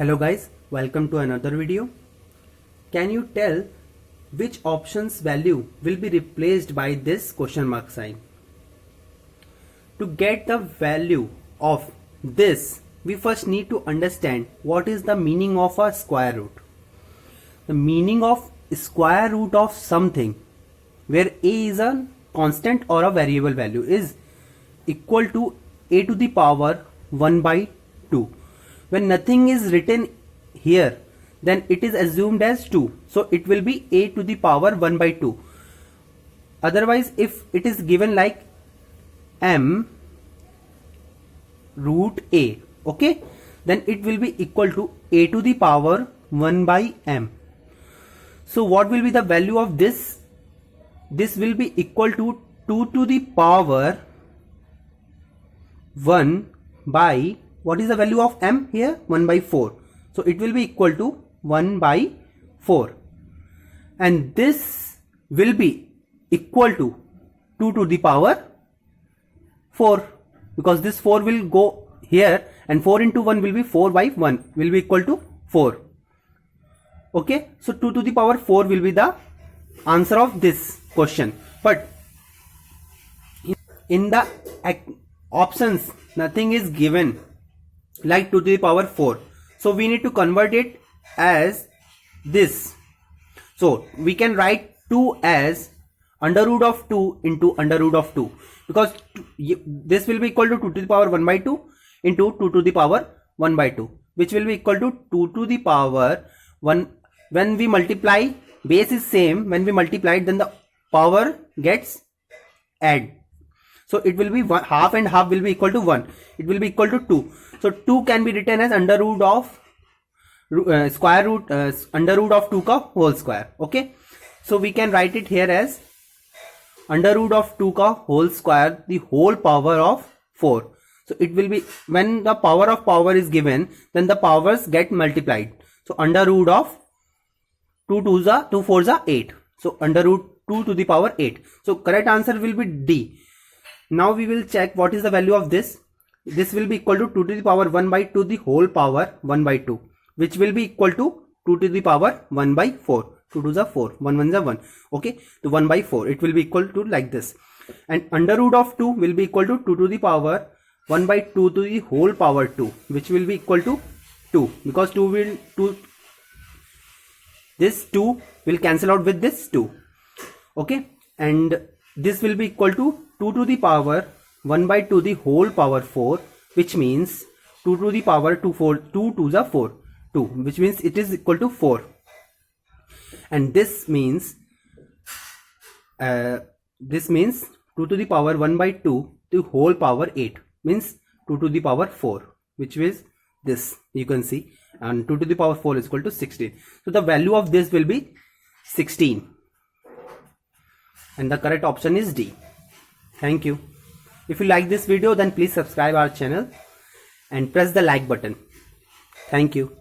Hello guys, welcome to another video. Can you tell which option's value will be replaced by this question mark sign? To get the value of this, we first need to understand what is the meaning of a square root. The meaning of square root of something where a is a constant or a variable value is equal to a to the power 1 by 2. When nothing is written here, then it is assumed as 2. So it will be a to the power 1 by 2. Otherwise, if it is given like m root a, okay, then it will be equal to a to the power 1 by m. So what will be the value of this? This will be equal to 2 to the power 1 by, what is the value of m here? 1 by 4. So it will be equal to 1 by 4. And this will be equal to 2 to the power 4. Because this 4 will go here and 4 into 1 will be 4 by 1 will be equal to 4. Okay. So 2 to the power 4 will be the answer of this question. But in the options, nothing is given like 2 to the power 4. So we need to convert it as this. So we can write 2 as under root of 2 into under root of 2, because this will be equal to 2 to the power 1 by 2 into 2 to the power 1 by 2, which will be equal to 2 to the power 1. When we multiply, base is same. When we multiply it, then the power gets add. So it will be half and half will be equal to 1. It will be equal to 2. So 2 can be written as under root of square root under root of 2 ka whole square. Okay. So we can write it here as under root of 2 ka whole square, the whole power of 4. So it will be, when the power of power is given, then the powers get multiplied. So under root of 2 4s are 8. So under root 2 to the power 8. So correct answer will be D. Now we will check what is the value of this. This will be equal to 2 to the power 1 by 2 the whole power 1 by 2, which will be equal to 2 to the power 1 by 4. 2 to the 4, 1 1 is 1. Okay, to 1 by 4. It will be equal to like this. And under root of 2 will be equal to 2 to the power 1 by 2 to the whole power 2, which will be equal to 2, because this 2 will cancel out with this 2. Okay, and this will be equal to 2 to the power 1 by 2 the whole power 4, which means 2 to the power 2 to the 4, 2, which means it is equal to 4. And this means 2 to the power 1 by 2 to whole power 8 means 2 to the power 4, which is this, you can see, and 2 to the power 4 is equal to 16. So the value of this will be 16, and the correct option is D. Thank you. If you like this video, then please subscribe our channel and press the like button. Thank you.